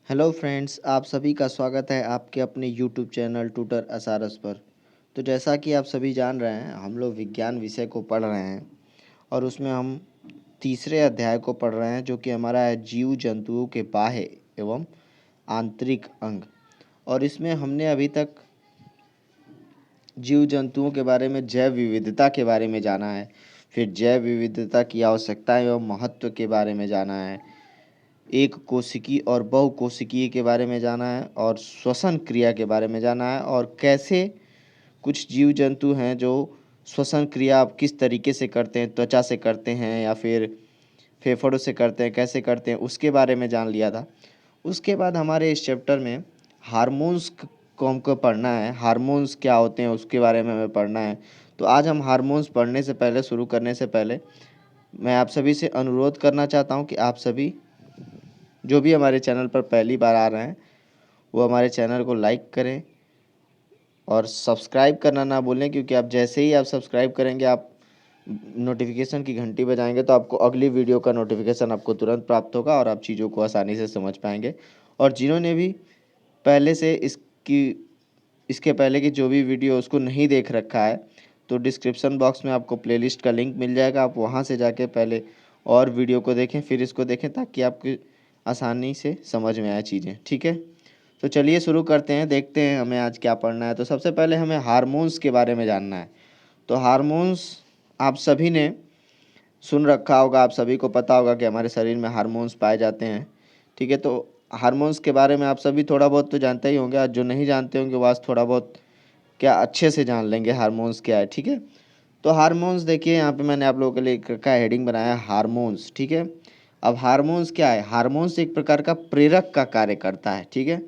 Hello friends, आप सभी का स्वागत है आपके अपने यूट्यूब चैनल ट्यूटर असारस पर। तो जैसा कि आप सभी जान रहे हैं, हम लोग विज्ञान विषय को पढ़ रहे हैं और उसमें हम तीसरे अध्याय को पढ़ रहे हैं, जो कि हमारा है जीव जंतुओं के बाह्य एवं आंतरिक अंग। और इसमें हमने अभी तक जीव जंतुओं के बारे में, जैव विविधता के बारे में जाना है, फिर जैव विविधता की आवश्यकता एवं महत्व के बारे में जाना है, एक कोशिकीय और बहुकोशिकीय के बारे में जाना है, और श्वसन क्रिया के बारे में जाना है, और कैसे कुछ जीव जंतु हैं जो श्वसन क्रिया आप किस तरीके से करते हैं, त्वचा से करते हैं या फिर फेफड़ों से करते हैं, कैसे करते हैं, उसके बारे में जान लिया था। उसके बाद हमारे इस चैप्टर में हार्मोन्स को हमको पढ़ना है। हार्मोन्स क्या होते हैं उसके बारे में हमें पढ़ना है। तो आज हम हार्मोन्स पढ़ने से पहले, शुरू करने से पहले, मैं आप सभी से अनुरोध करना चाहता हूँ कि आप सभी जो भी हमारे चैनल पर पहली बार आ रहे हैं वो हमारे चैनल को लाइक करें और सब्सक्राइब करना ना भूलें, क्योंकि आप जैसे ही आप सब्सक्राइब करेंगे, आप नोटिफिकेशन की घंटी बजाएंगे, तो आपको अगली वीडियो का नोटिफिकेशन आपको तुरंत प्राप्त होगा और आप चीज़ों को आसानी से समझ पाएंगे। और जिन्होंने भी पहले से इसके पहले की जो भी वीडियो उसको नहीं देख रखा है, तो डिस्क्रिप्शन बॉक्स में आपको प्लेलिस्ट का लिंक मिल जाएगा। आप वहाँ से जाके पहले और वीडियो को देखें, फिर इसको देखें, ताकि आपकी आसानी से समझ में आए चीज़ें। ठीक है, तो चलिए शुरू करते हैं, देखते हैं हमें आज क्या पढ़ना है। तो सबसे पहले हमें हार्मोन्स के बारे में जानना है। तो हार्मोन्स आप सभी ने सुन रखा होगा, आप सभी को पता होगा कि हमारे शरीर में हार्मोन्स पाए जाते हैं। ठीक है, तो हार्मोन्स के बारे में आप सभी थोड़ा बहुत तो जानते ही होंगे, आज जो नहीं जानते होंगे वो आज थोड़ा बहुत क्या अच्छे से जान लेंगे हार्मोन्स क्या है। ठीक है, तो हार्मोन्स देखिए, यहाँ पे मैंने आप लोगों के लिए का हेडिंग बनाया है हार्मोन्स। ठीक है, अब हार्मोन्स क्या है? हार्मोन्स एक प्रकार का प्रेरक का कार्य करता है। ठीक है,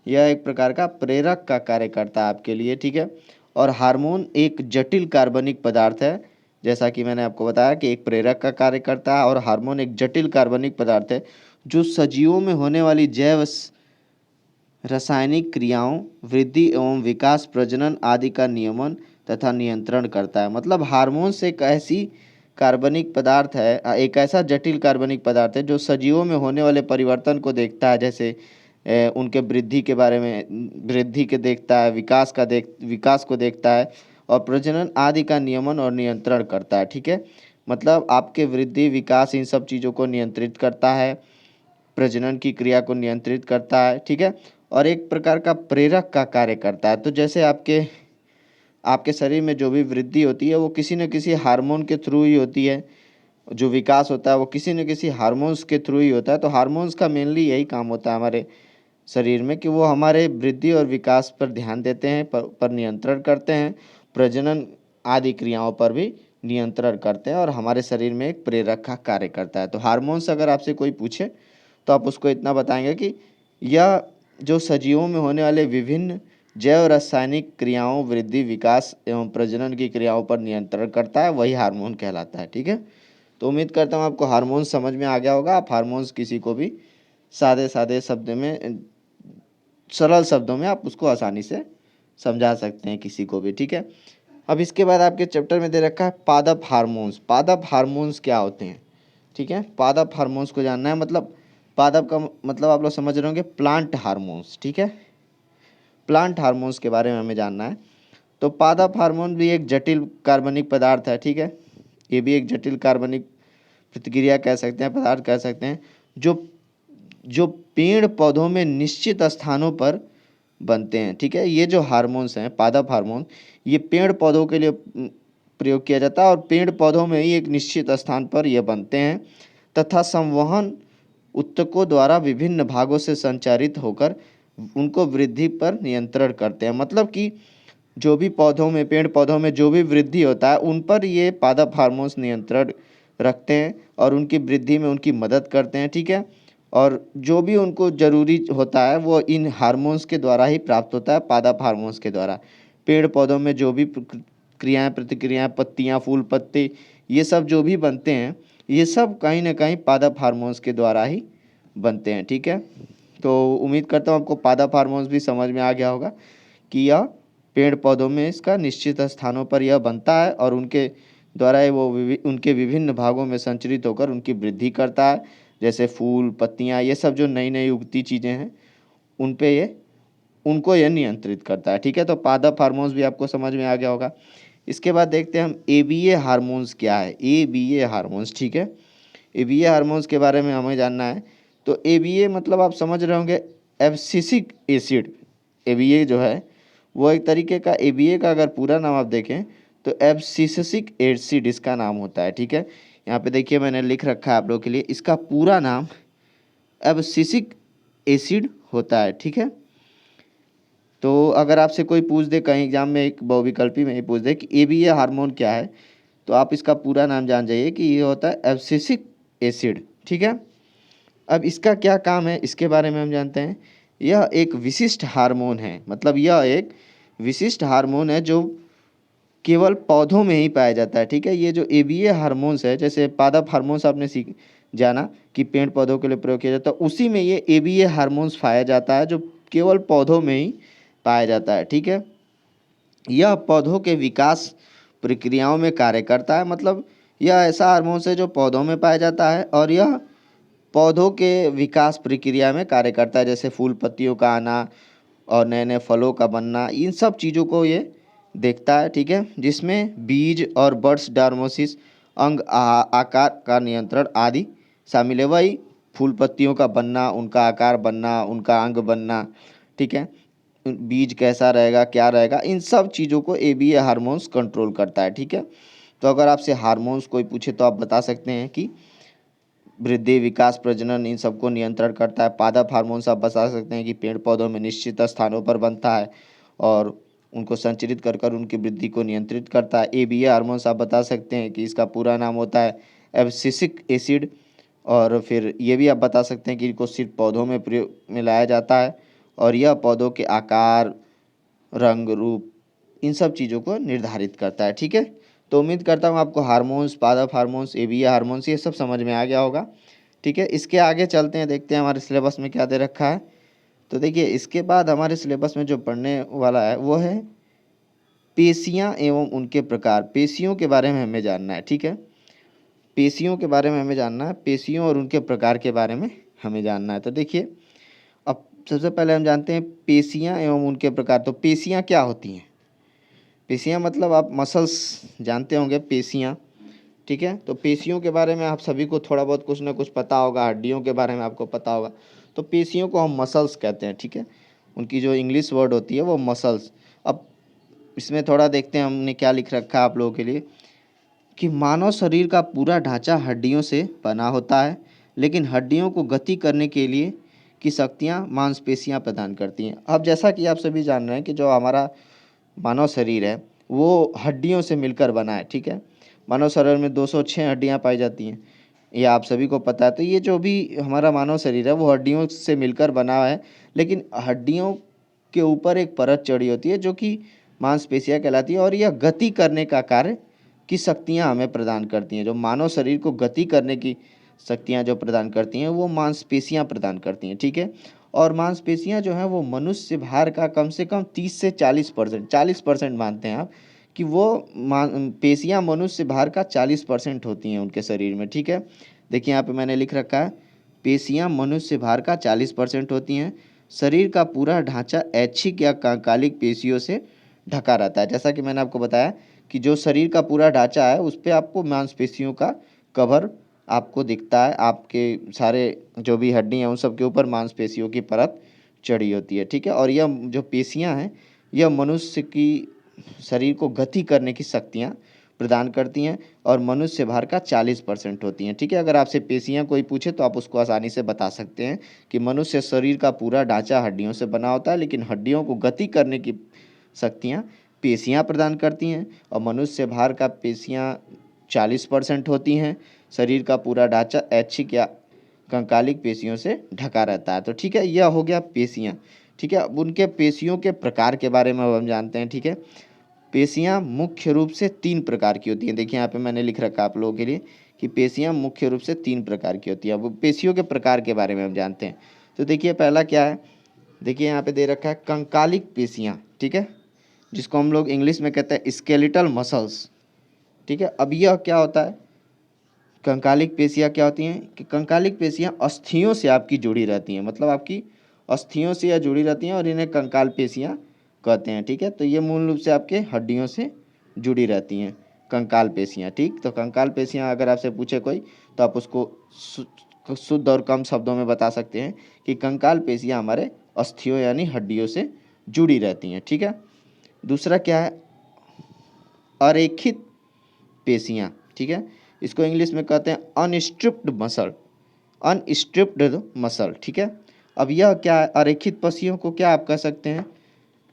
यह एक प्रकार का प्रेरक का कार्य करता है आपके लिए। ठीक है, और हार्मोन एक जटिल कार्बनिक पदार्थ है। जैसा कि मैंने आपको बताया कि एक प्रेरक का कार्य करता है और हार्मोन एक जटिल कार्बनिक पदार्थ है जो सजीवों में होने वाली जैव रासायनिक क्रियाओं, वृद्धि एवं विकास, प्रजनन आदि का नियमन तथा नियंत्रण करता है। मतलब हार्मोन्स एक ऐसी कार्बनिक पदार्थ है, एक ऐसा जटिल कार्बनिक पदार्थ है जो सजीवों में होने वाले परिवर्तन को देखता है। जैसे उनके वृद्धि के बारे में, वृद्धि के देखता है, विकास को देखता है, और प्रजनन आदि का नियमन और नियंत्रण करता है। ठीक है, मतलब आपके वृद्धि, विकास, इन सब चीज़ों को नियंत्रित करता है, प्रजनन की क्रिया को नियंत्रित करता है। ठीक है, और एक प्रकार का प्रेरक का कार्य करता है। तो जैसे आपके आपके शरीर में जो भी वृद्धि होती है वो किसी न किसी हार्मोन के थ्रू ही होती है, जो विकास होता है वो किसी न किसी हार्मोन्स के थ्रू ही होता है। तो हार्मोन्स का मेनली यही काम होता है हमारे शरीर में, कि वो हमारे वृद्धि और विकास पर ध्यान देते हैं, पर नियंत्रण करते हैं, प्रजनन आदि क्रियाओं पर भी नियंत्रण करते हैं, और हमारे शरीर में एक प्रेरक का कार्य करता है। तो हार्मोन्स अगर आपसे कोई पूछे तो आप उसको इतना बताएंगे कि यह जो सजीवों में होने वाले विभिन्न जैव रासायनिक क्रियाओं, वृद्धि, विकास एवं प्रजनन की क्रियाओं पर नियंत्रण करता है, वही हार्मोन कहलाता है। ठीक है, तो उम्मीद करता हूँ आपको हार्मोन्स समझ में आ गया होगा। आप हार्मोन्स किसी को भी सादे सादे शब्द में, सरल शब्दों में आप उसको आसानी से समझा सकते हैं किसी को भी। ठीक है, अब इसके बाद आपके चैप्टर में दे रखा है पादप हार्मोन्स। पादप हार्मोन्स क्या होते हैं? ठीक है, पादप हार्मोन्स को जानना है। मतलब पादप का मतलब आप लोग समझ रहे होंगे, प्लांट हार्मोन्स। ठीक है, प्लांट हार्मोन्स के बारे में हमें जानना है। तो पादप हार्मोन भी एक जटिल कार्बनिक पदार्थ है। ठीक है, ये भी एक जटिल कार्बनिक प्रतिक्रिया कह सकते हैं, पदार्थ कह सकते हैं, जो जो पेड़ पौधों में निश्चित स्थानों पर बनते हैं। ठीक है, ये जो हार्मोन्स हैं, पादप हार्मोन, ये पेड़ पौधों के लिए प्रयोग किया जाता है, और पेड़ पौधों में ही एक निश्चित स्थान पर ये बनते हैं, तथा संवहन ऊतकों द्वारा विभिन्न भागों से संचारित होकर उनको वृद्धि पर नियंत्रण करते हैं। मतलब कि जो भी पौधों में, पेड़ पौधों में जो भी वृद्धि होता है, उन पर ये पादप हार्मोन्स नियंत्रण रखते हैं और उनकी वृद्धि में उनकी मदद करते हैं। ठीक है, और जो भी उनको ज़रूरी होता है वो इन हार्मोन्स के द्वारा ही प्राप्त होता है, पादप हार्मोन्स के द्वारा। पेड़ पौधों में जो भी क्रियाएँ, प्रतिक्रियाएँ, पत्तियाँ, फूल, पत्ते, ये सब जो भी बनते हैं, ये सब कहीं ना कहीं पादप हार्मोन्स के द्वारा ही बनते हैं। ठीक है, तो उम्मीद करता हूँ आपको पादप हार्मोन्स भी समझ में आ गया होगा कि यह पेड़ पौधों में इसका निश्चित स्थानों पर यह बनता है, और उनके द्वारा वो उनके विभिन्न भागों में संचरित होकर उनकी वृद्धि करता है। जैसे फूल, पत्तियाँ, ये सब जो नई नई उगती चीज़ें हैं उन पे ये उनको ये नियंत्रित करता है। ठीक है, तो पादप हार्मोन्स भी आपको समझ में आ गया होगा। इसके बाद देखते हैं हम एबीए हार्मोन्स क्या है। एबीए हार्मोन्स, ठीक है, एबीए हार्मोन्स के बारे में हमें जानना है। तो एबीए मतलब आप समझ रहे होंगे एब्सिसिक एसिड। एबीए जो है वो एक तरीके का, एबीए का अगर पूरा नाम आप देखें तो एब्सिसिक एसिड इसका नाम होता है। ठीक है, यहाँ पे देखिए मैंने लिख रखा है आप लोगों के लिए, इसका पूरा नाम एब्सिसिक एसिड होता है। ठीक है, तो अगर आपसे कोई पूछ दे कहीं एग्जाम में, एक बहुविकल्पी में ही पूछ दे कि एबीए हार्मोन क्या है, तो आप इसका पूरा नाम जान जाइए कि ये होता है एब्सिसिक एसिड। ठीक है, अब इसका क्या काम है इसके बारे में हम जानते हैं। यह एक विशिष्ट हार्मोन है, मतलब यह एक विशिष्ट हार्मोन है जो केवल पौधों में ही पाया जाता है। ठीक है, ये जो एबीए हार्मोन्स है, जैसे पादप हार्मोन्स आपने सीख जाना कि पेड़ पौधों के लिए प्रयोग किया जाता है, उसी में ये एबीए हार्मोन्स पाया जाता है जो केवल पौधों में ही पाया जाता है। ठीक है, यह पौधों के विकास प्रक्रियाओं में कार्य करता है, मतलब यह ऐसा हार्मोन्स है जो पौधों में पाया जाता है और यह पौधों के विकास प्रक्रिया में कार्य करता है, जैसे फूल पत्तियों का आना और नए नए फलों का बनना, इन सब चीज़ों को ये देखता है। ठीक है, जिसमें बीज और बर्ड्स डार्मोसिस, अंग आकार का नियंत्रण आदि शामिल है। वही फूल पत्तियों का बनना, उनका आकार बनना, उनका अंग बनना, ठीक है, बीज कैसा रहेगा क्या रहेगा, इन सब चीज़ों को एबीए हार्मोन्स कंट्रोल करता है। ठीक है, तो अगर आपसे हार्मोन्स कोई पूछे तो आप बता सकते हैं कि वृद्धि, विकास, प्रजनन, इन सबको नियंत्रण करता है। पादप हार्मोन्स आप बता सकते हैं कि पेड़ पौधों में निश्चित स्थानों पर बनता है और उनको संचरित कर कर उनकी वृद्धि को नियंत्रित करता है। एबीए हार्मोन्स आप बता सकते हैं कि इसका पूरा नाम होता है एब्सिसिक एसिड। और फिर ये भी आप बता सकते हैं कि इनको सिर्फ पौधों में प्रयोग में लाया जाता है और यह पौधों के आकार, रंग, रूप, इन सब चीज़ों को निर्धारित करता है। ठीक है, तो उम्मीद करता हूँ आपको हार्मोन्स, पादप हार्मोन्स, एबीए हार्मोन्स, ये सब समझ में आ गया होगा। ठीक है, इसके आगे चलते हैं, देखते हैं हमारे सिलेबस में क्या दे रखा है। तो देखिए इसके बाद हमारे सिलेबस में जो पढ़ने वाला है वो है पेशियाँ एवं उनके प्रकार। पेशियों के बारे में हमें जानना है। ठीक है, पेशियों के बारे में हमें जानना है, पेशियों और उनके प्रकार के बारे में हमें जानना है। तो देखिए अब सबसे पहले हम जानते हैं पेशियाँ एवं उनके प्रकार। तो पेशियाँ क्या होती हैं? पेशियाँ मतलब आप मसल्स जानते होंगे, पेशियाँ। ठीक है, तो पेशियों के बारे में आप सभी को थोड़ा बहुत कुछ ना कुछ पता होगा, हड्डियों के बारे में आपको पता होगा। तो पेशियों को हम मसल्स कहते हैं। ठीक है, उनकी जो इंग्लिश वर्ड होती है वो मसल्स। अब इसमें थोड़ा देखते हैं हमने क्या लिख रखा है आप लोगों के लिए कि मानव शरीर का पूरा ढांचा हड्डियों से बना होता है, लेकिन हड्डियों को गति करने के लिए की शक्तियाँ मांसपेशियाँ प्रदान करती हैं। अब जैसा कि आप सभी जान रहे हैं कि जो हमारा मानव शरीर है वो हड्डियों से मिलकर बना है। ठीक है, मानव शरीर में 206 हड्डियाँ पाई जाती हैं, ये आप सभी को पता है। तो ये जो भी हमारा मानव शरीर है वो हड्डियों से मिलकर बना हुआ है, लेकिन हड्डियों के ऊपर एक परत चढ़ी होती है जो कि मांसपेशियाँ कहलाती है और यह गति करने का कार्य की शक्तियाँ हमें प्रदान करती हैं। जो मानव शरीर को गति करने की शक्तियाँ जो प्रदान करती हैं वो मांसपेशियाँ प्रदान करती हैं। ठीक है, और मांसपेशियाँ जो हैं वो मनुष्य भार का कम से कम 30 से 40%, 40% मानते हैं आप कि वो पेशियाँ मनुष्य भार का 40% होती हैं उनके शरीर में। ठीक है, देखिए यहाँ पे मैंने लिख रखा है पेशियाँ मनुष्य भार का 40% होती हैं। शरीर का पूरा ढांचा ऐच्छिक या कंकालिक पेशियों से ढका रहता है। जैसा कि मैंने आपको बताया कि जो शरीर का पूरा ढांचा है उस पर आपको मांसपेशियों का कवर आपको दिखता है, आपके सारे जो भी हड्डी हैं उन सब के ऊपर मांसपेशियों की परत चढ़ी होती है। ठीक है, और यह जो पेशियां हैं यह मनुष्य की शरीर को गति करने की शक्तियां प्रदान करती हैं और मनुष्य भार का 40% होती हैं। ठीक है, अगर आपसे पेशियां कोई पूछे तो आप उसको आसानी से बता सकते हैं कि मनुष्य शरीर का पूरा ढांचा हड्डियों से बना होता है, लेकिन हड्डियों को गति करने की शक्तियाँ पेशियाँ प्रदान करती हैं और मनुष्य भार का पेशियाँ 40% होती हैं। शरीर का पूरा ढांचा ऐच्छिक या कंकालिक पेशियों से ढका रहता है। तो ठीक है, यह हो गया पेशियाँ। ठीक है, अब उनके पेशियों के प्रकार के बारे में अब हम जानते हैं। ठीक है, पेशियाँ मुख्य रूप से 3 प्रकार की होती हैं। देखिए यहाँ पे मैंने लिख रखा है आप लोगों के लिए कि पेशियाँ मुख्य रूप से 3 प्रकार की होती हैं। अब पेशियों के प्रकार के बारे में हम जानते हैं। तो देखिए पहला क्या है, देखिए यहाँ पे दे रखा है कंकालिक पेशियाँ। ठीक है, जिसको हम लोग इंग्लिश में कहते हैं स्केलेटल मसल्स। ठीक है, अब यह क्या होता है, कंकालिक पेशियाँ क्या होती हैं कि कंकालिक पेशियाँ अस्थियों से आपकी जुड़ी रहती हैं, मतलब आपकी अस्थियों से यह जुड़ी रहती हैं और इन्हें कंकाल पेशियाँ कहते हैं। ठीक है, तो ये मूल रूप से आपके हड्डियों से जुड़ी रहती हैं, कंकाल पेशियाँ। ठीक, तो कंकाल पेशियाँ अगर आपसे पूछे कोई तो आप उसको शुद्ध और कम शब्दों में बता सकते हैं कि कंकाल पेशियाँ हमारे अस्थियों यानी हड्डियों से जुड़ी रहती हैं। ठीक है, दूसरा क्या है, अरेखित पेशियाँ। ठीक है, इसको इंग्लिश में कहते हैं अनस्ट्रिप्ड मसल, अनस्ट्रिप्ड मसल। ठीक है, अब यह क्या है, अरेखित पेशियों को क्या आप कह सकते हैं,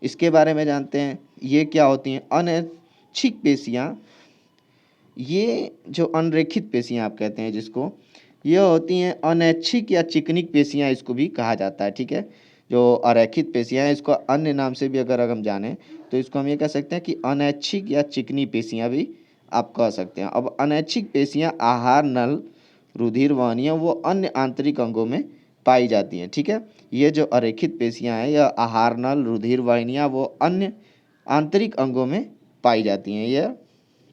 इसके बारे में जानते हैं। ये क्या होती हैं, अनैच्छिक पेशियाँ। ये जो अनरेखित पेशियाँ आप कहते हैं जिसको, ये होती हैं अनैच्छिक या चिकनिक पेशियाँ, इसको भी कहा जाता है। ठीक है, जो अरेखित पेशियाँ हैं इसको अन्य नाम से भी अगर हम जानें तो इसको हम ये कह सकते हैं कि अनैच्छिक या चिकनी पेशियाँ भी आप कह सकते हैं। अब अनैच्छिक पेशियाँ आहार नल, रुधिर वाहिनियाँ वो अन्य आंतरिक अंगों में पाई जाती हैं। ठीक है, ये जो अरेखित पेशियाँ हैं यह आहार नल, रुधिर वाहिनियाँ वो अन्य आंतरिक अंगों में पाई जाती हैं यह।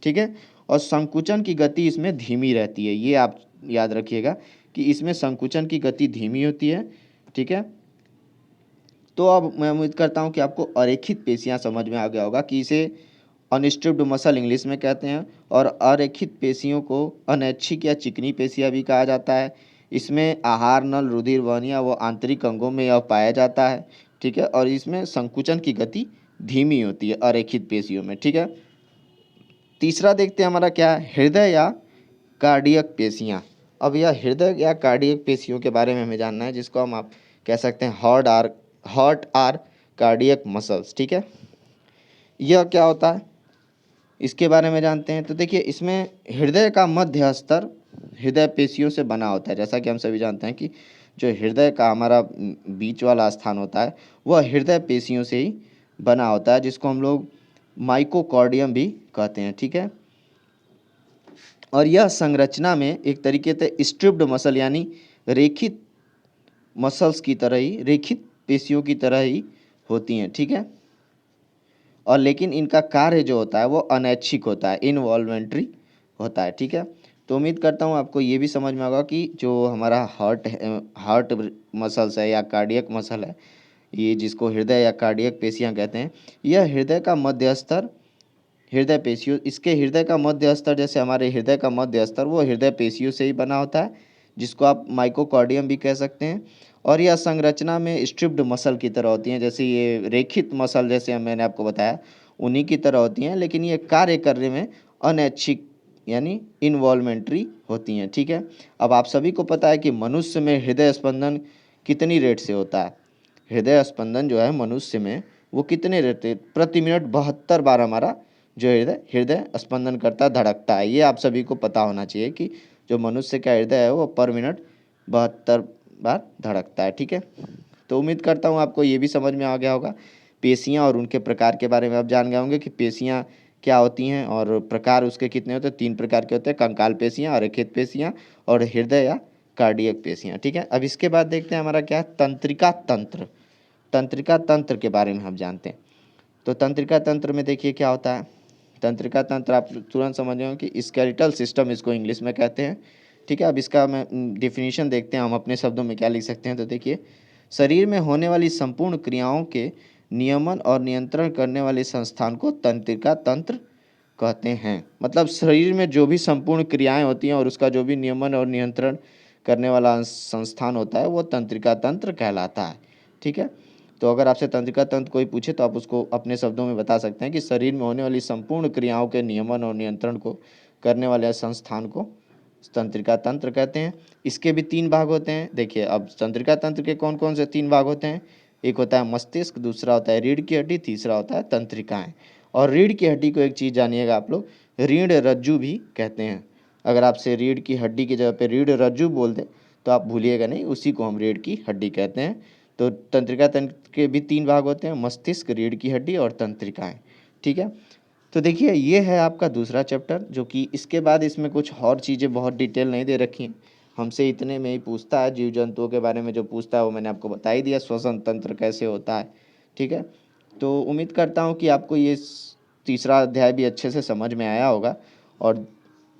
ठीक है, और संकुचन की गति इसमें धीमी रहती है, ये आप याद रखिएगा कि इसमें संकुचन की गति धीमी होती है। ठीक है, तो अब मैं उम्मीद करता हूँ कि आपको अरेखित पेशियाँ समझ में आ गया होगा कि इसे अनस्ट्रिप्ड मसल इंग्लिश में कहते हैं और अरेखित पेशियों को अनैच्छिक या चिकनी पेशियाँ भी कहा जाता है। इसमें आहार नल, रुधिर वाहिनियाँ वो आंतरिक अंगों में यह पाया जाता है। ठीक है, और इसमें संकुचन की गति धीमी होती है अरेखित पेशियों में। ठीक है, तीसरा देखते हैं हमारा क्या है, हृदय या कार्डियक पेशियाँ। अब यह हृदय या कार्डियक पेशियों के बारे में हमें जानना है, जिसको हम आप कह सकते हैं हार्ट आर कार्डियक मसल्स। ठीक है, यह क्या होता है इसके बारे में जानते हैं। तो देखिए, इसमें हृदय का मध्य स्तर हृदय पेशियों से बना होता है। जैसा कि हम सभी जानते हैं कि जो हृदय का हमारा बीच वाला स्थान होता है वह हृदय पेशियों से ही बना होता है, जिसको हम लोग माइकोकॉर्डियम भी कहते हैं। ठीक है, और यह संरचना में एक तरीके से स्ट्रिप्ड मसल यानी रेखित मसल्स की तरह ही, रेखित पेशियों की तरह ही होती हैं। ठीक है, और लेकिन इनका कार्य जो होता है वो अनैच्छिक होता है, इनवॉल्वेंट्री होता है। ठीक है, तो उम्मीद करता हूँ आपको ये भी समझ में होगा कि जो हमारा हार्ट मसल्स है या कार्डियक मसल है, ये जिसको हृदय या कार्डियक पेशियाँ कहते हैं, यह हृदय का मध्य स्तर हृदय पेशियों, इसके हृदय का मध्य स्तर जैसे हमारे हृदय का मध्य स्तर वो हृदय पेशियों से ही बना होता है, जिसको आप माइकोकॉर्डियम भी कह सकते हैं। और यह संरचना में स्ट्रिप्ड मसल की तरह होती हैं, जैसे ये रेखित मसल जैसे मैंने आपको बताया उन्हीं की तरह होती हैं, लेकिन ये कार्य करने में अनैच्छिक यानी इन्वॉल्वमेंट्री होती हैं। ठीक है, अब आप सभी को पता है कि मनुष्य में हृदय स्पंदन कितनी रेट से होता है। हृदय स्पंदन जो है मनुष्य में वो कितने रेट प्रति मिनट 72 बार हमारा जो हृदय स्पंदन करता धड़कता है। ये आप सभी को पता होना चाहिए कि जो मनुष्य का हृदय है वो पर मिनट 72 बार धड़कता है। ठीक है, तो उम्मीद करता हूँ आपको ये भी समझ में आ गया होगा। पेशियाँ और उनके प्रकार के बारे में आप जान गए होंगे कि पेशियाँ क्या होती हैं और प्रकार उसके कितने होते हैं। 3 प्रकार के होते हैं, कंकाल पेशियाँ, अरेखित पेशियाँ और हृदय या कार्डियक पेशियाँ। ठीक है, अब इसके बाद देखते हैं हमारा क्या है, तंत्रिका तंत्र। तंत्रिका तंत्र के बारे में हम जानते हैं। तो तंत्रिका तंत्र में देखिए क्या होता है। तंत्रिका तंत्र आप तुरंत समझ गए कि स्केलेटल सिस्टम इसको इंग्लिश में कहते हैं। ठीक है, अब इसका मैं डिफिनीशन देखते हैं हम अपने शब्दों में क्या लिख सकते हैं। तो देखिए, शरीर में होने वाली संपूर्ण क्रियाओं के नियमन और नियंत्रण करने वाले संस्थान को तंत्रिका तंत्र कहते हैं। मतलब शरीर में जो भी संपूर्ण क्रियाएं होती हैं और उसका जो भी नियमन और नियंत्रण करने वाला संस्थान होता है वो तंत्रिका तंत्र कहलाता है। ठीक है, तो अगर आपसे तंत्रिका तंत्र कोई पूछे तो आप उसको अपने शब्दों में बता सकते हैं कि शरीर में होने वाली संपूर्ण क्रियाओं के नियमन और नियंत्रण को करने वाले संस्थान को तंत्रिका तंत्र कहते हैं। इसके भी 3 भाग होते हैं। देखिए, अब तंत्रिका तंत्र के कौन कौन से 3 भाग होते हैं। एक होता है मस्तिष्क, दूसरा होता है रीढ़ की हड्डी, तीसरा होता है तंत्रिकाएं। और रीढ़ की हड्डी को एक चीज़ जानिएगा आप लोग, रीढ़ रज्जु भी कहते हैं। अगर आपसे रीढ़ की हड्डी की जगह पे रीढ़ रज्जु बोल दे तो आप भूलिएगा नहीं, उसी को हम रीढ़ की हड्डी कहते हैं। तो तंत्रिका तंत्र के भी 3 भाग होते हैं, मस्तिष्क, रीढ़ की हड्डी और तंत्रिकाएं। ठीक है, तो देखिए ये है आपका दूसरा चैप्टर, जो कि इसके बाद इसमें कुछ और चीज़ें बहुत डिटेल नहीं दे रखी हैं। हमसे इतने में ही पूछता है, जीव जंतुओं के बारे में जो पूछता है वो मैंने आपको बता ही दिया, श्वसन तंत्र कैसे होता है। ठीक है, तो उम्मीद करता हूँ कि आपको ये तीसरा अध्याय भी अच्छे से समझ में आया होगा। और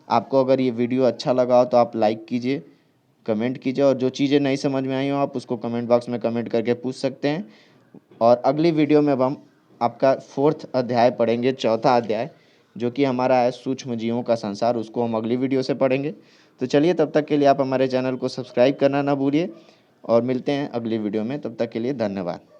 आपको अगर ये वीडियो अच्छा लगा हो तो आप लाइक कीजिए कमेंट कीजिए, और जो चीज़ें नहीं समझ में आई हो आप उसको कमेंट बॉक्स में कमेंट करके पूछ सकते हैं। और अगली वीडियो में अब हम आपका 4th अध्याय पढ़ेंगे, चौथा अध्याय, जो कि हमारा है सूक्ष्म जीवों का संसार। उसको हम अगली वीडियो से पढ़ेंगे। तो चलिए, तब तक के लिए आप हमारे चैनल को सब्सक्राइब करना ना भूलिए, और मिलते हैं अगली वीडियो में। तब तक के लिए धन्यवाद।